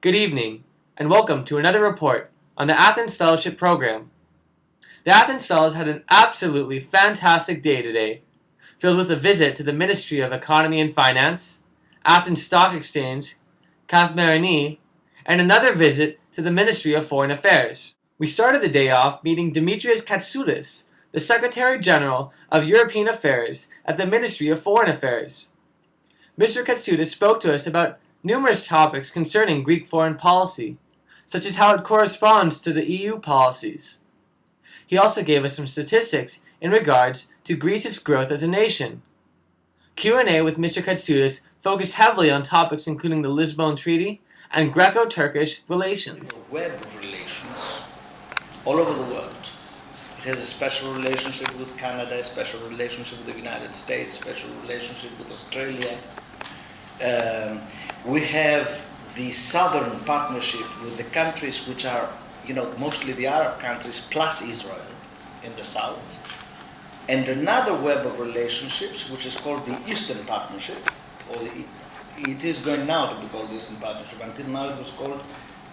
Good evening, and welcome to another report on the Athens Fellowship program. The Athens Fellows had an absolutely fantastic day today, filled with a visit to the Ministry of Economy and Finance, Athens Stock Exchange, Kathmerini, and another visit to the Ministry of Foreign Affairs. We started the day off meeting Dimitris Katsoudis, the Secretary General of European Affairs at the Ministry of Foreign Affairs. Mr. Katsoudis spoke to us about numerous topics concerning Greek foreign policy, such as how it corresponds to the EU policies. He also gave us some statistics in regards to Greece's growth as a nation. Q&A with Mr. Katsoudis focused heavily on topics including the Lisbon Treaty and Greco-Turkish relations. A web of relations all over the world. It has a special relationship with Canada, a special relationship with the United States, a special relationship with Australia. We have the southern partnership with the countries which are, mostly the Arab countries plus Israel in the south. And another web of relationships which is called the Eastern Partnership, it is going now to be called the Eastern Partnership. Until now it was called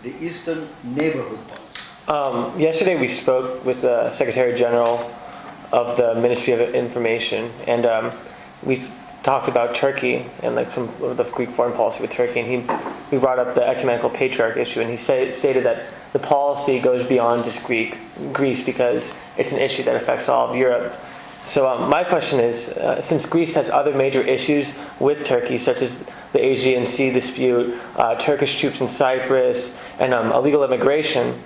the Eastern Neighborhood Policy. Yesterday we spoke with the Secretary General of the Ministry of Information, and we talked about Turkey and some of the Greek foreign policy with Turkey, and we brought up the ecumenical patriarch issue, and he stated that the policy goes beyond just Greece because it's an issue that affects all of Europe. So my question is, since Greece has other major issues with Turkey, such as the Aegean Sea dispute, Turkish troops in Cyprus, and illegal immigration,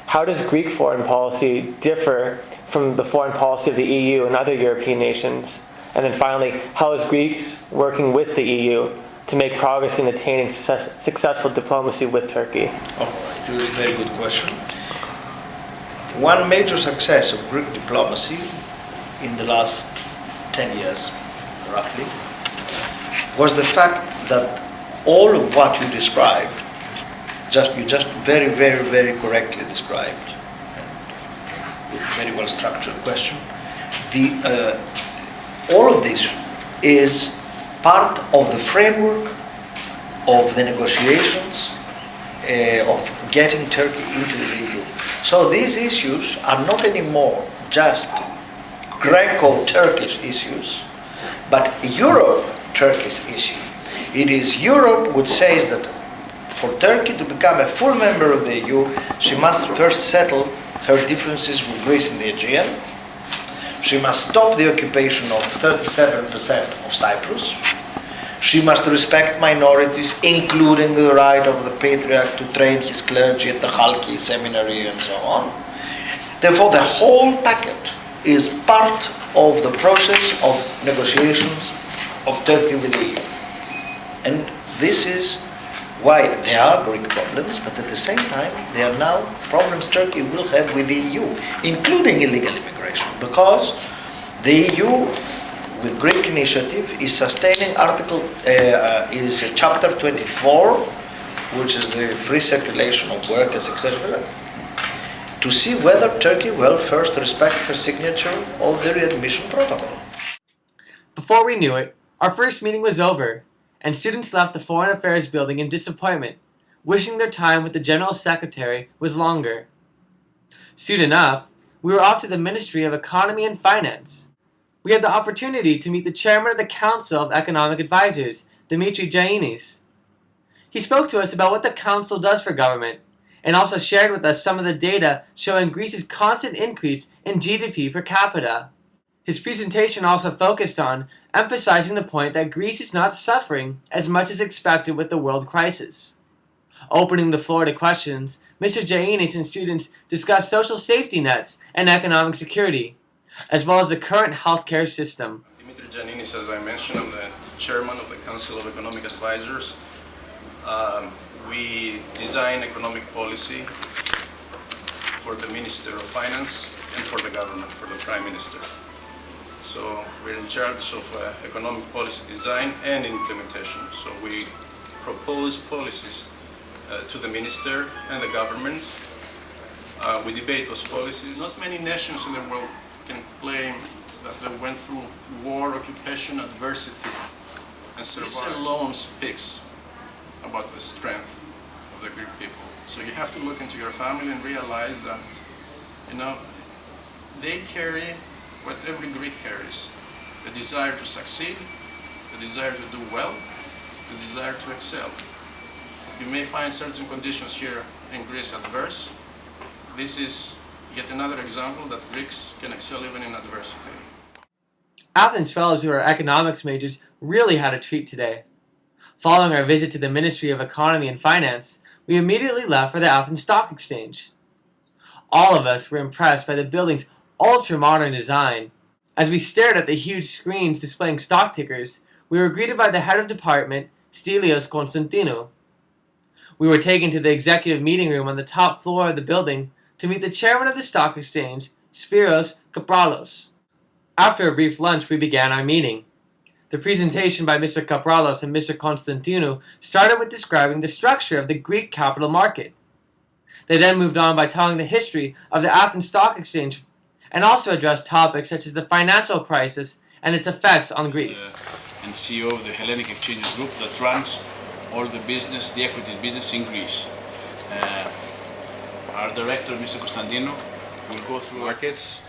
how does Greek foreign policy differ from the foreign policy of the EU and other European nations? And then finally, how is Greece working with the EU to make progress in attaining successful diplomacy with Turkey? All right, very good question. One major success of Greek diplomacy in the last 10 years, roughly, was the fact that all of what you described, you just very, very, very correctly described, and very well structured question, all of this is part of the framework of the negotiations of getting Turkey into the EU. So these issues are not anymore just Greco-Turkish issues, but Europe-Turkish issue. It is Europe which says that for Turkey to become a full member of the EU, she must first settle her differences with Greece in the Aegean. She must stop the occupation of 37% of Cyprus. She must respect minorities, including the right of the Patriarch to train his clergy at the Chalki seminary and so on. Therefore, the whole packet is part of the process of negotiations of Turkey with the EU. And this is why there are Greek problems, but at the same time, there are now problems Turkey will have with the EU, including illegal immigration, because the EU, with Greek initiative, is sustaining chapter 24, which is the free circulation of workers, etc., to see whether Turkey will first respect her signature of the readmission protocol. Before we knew it, our first meeting was over, and students left the Foreign Affairs building in disappointment, wishing their time with the General Secretary was longer. Soon enough, we were off to the Ministry of Economy and Finance. We had the opportunity to meet the Chairman of the Council of Economic Advisors, Dimitris Giannis. He spoke to us about what the Council does for government, and also shared with us some of the data showing Greece's constant increase in GDP per capita. His presentation also focused on emphasizing the point that Greece is not suffering as much as expected with the world crisis. Opening the floor to questions, Mr. Giannis and students discussed social safety nets and economic security, as well as the current healthcare system. Dimitris Giannis, as I mentioned, I'm the chairman of the Council of Economic Advisors. We design economic policy for the Minister of Finance and for the government, for the Prime Minister. So we're in charge of economic policy design and implementation. So we propose policies to the minister and the government. We debate those policies. Not many nations in the world can claim that they went through war, occupation, adversity, and survived. This alone speaks about the strength of the Greek people. So you have to look into your family and realize that, they carry what every Greek carries: the desire to succeed, the desire to do well, the desire to excel. You may find certain conditions here in Greece adverse. This is yet another example that Greeks can excel even in adversity. Athens fellows who are economics majors really had a treat today. Following our visit to the Ministry of Economy and Finance, we immediately left for the Athens Stock Exchange. All of us were impressed by the building's ultra-modern design. As we stared at the huge screens displaying stock tickers, we were greeted by the head of department, Stelios Konstantinou. We were taken to the executive meeting room on the top floor of the building to meet the chairman of the stock exchange, Spyros Kapralos. After a brief lunch, we began our meeting. The presentation by Mr. Kapralos and Mr. Konstantinou started with describing the structure of the Greek capital market. They then moved on by telling the history of the Athens Stock Exchange and also addressed topics such as the financial crisis and its effects on Greece. And CEO of the Hellenic Exchange Group that runs all the business, the equities business in Greece. Our director, Mr. Konstantinou, will go through markets.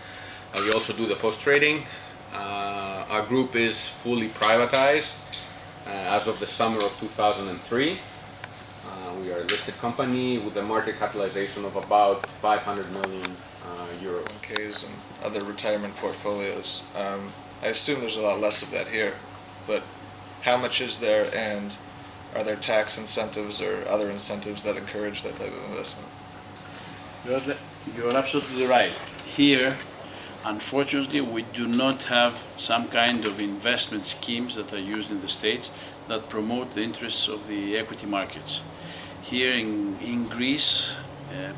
We also do the post trading. Our group is fully privatized as of the summer of 2003. We are a listed company with a market capitalization of about 500 million euros. 401ks and other retirement portfolios. I assume there's a lot less of that here, but how much is there, and are there tax incentives or other incentives that encourage that type of investment? You're absolutely right. Here, unfortunately, we do not have some kind of investment schemes that are used in the States that promote the interests of the equity markets. Here in Greece,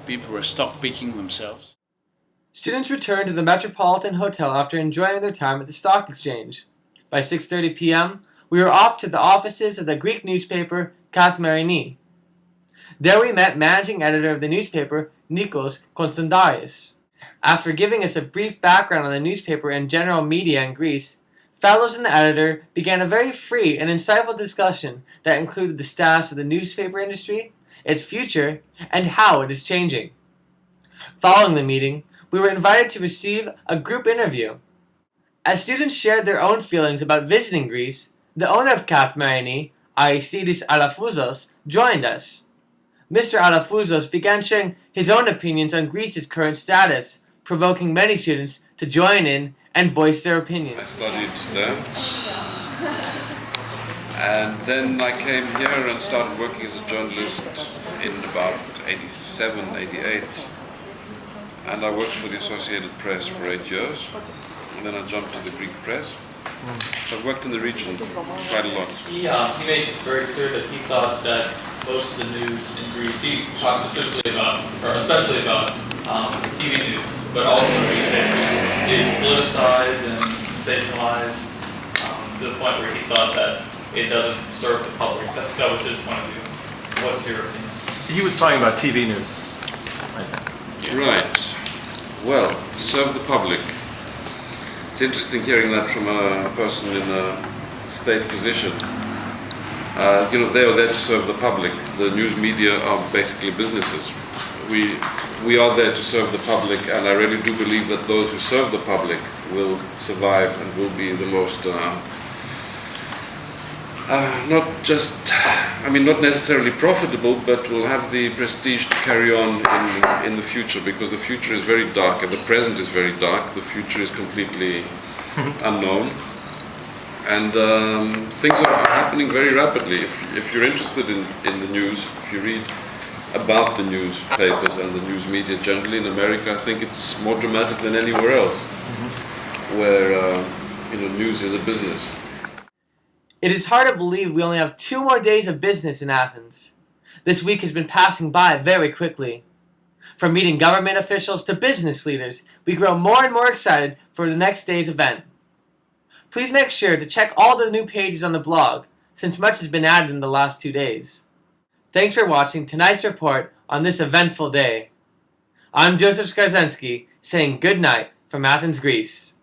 people were stock picking themselves. Students returned to the Metropolitan Hotel after enjoying their time at the stock exchange. By 6:30 p.m., we were off to the offices of the Greek newspaper Katmerini. There we met managing editor of the newspaper, Nikos Konstantaris. After giving us a brief background on the newspaper and general media in Greece, fellows and the editor began a very free and insightful discussion that included the status of the newspaper industry, its future, and how it is changing. Following the meeting, we were invited to receive a group interview. As students shared their own feelings about visiting Greece, the owner of Katmerini, Aristidis Alafouzos, joined us. Mr. Alafouzos began sharing his own opinions on Greece's current status, provoking many students to join in and voice their opinions. I studied there, and then I came here and started working as a journalist in about 87, 88, and I worked for the Associated Press for 8 years, and then I jumped to the Greek press. So I've worked in the region quite a lot. He made it very clear that he thought that most of the news in Greece, he talked specifically about, or especially about TV news, but also newspapers, is politicized and sensationalized to the point where he thought that it doesn't serve the public. That was his point of view. What's your opinion? He was talking about TV news, I think. Right. Well, serve the public. It's interesting hearing that from a person in a state position. They are there to serve the public. The news media are basically businesses. We are there to serve the public, and I really do believe that those who serve the public will survive and will be the most, not necessarily profitable, but will have the prestige to carry on in the future, because the future is very dark and the present is very dark. The future is completely unknown. And things are happening very rapidly. If you're interested in the news, if you read about the newspapers and the news media generally in America, I think it's more dramatic than anywhere else, where news is a business. It is hard to believe we only have 2 more days of business in Athens. This week has been passing by very quickly. From meeting government officials to business leaders, we grow more and more excited for the next day's event. Please make sure to check all the new pages on the blog, since much has been added in the last 2 days. Thanks for watching tonight's report on this eventful day. I'm Joseph Skarzensky, saying good night from Athens, Greece.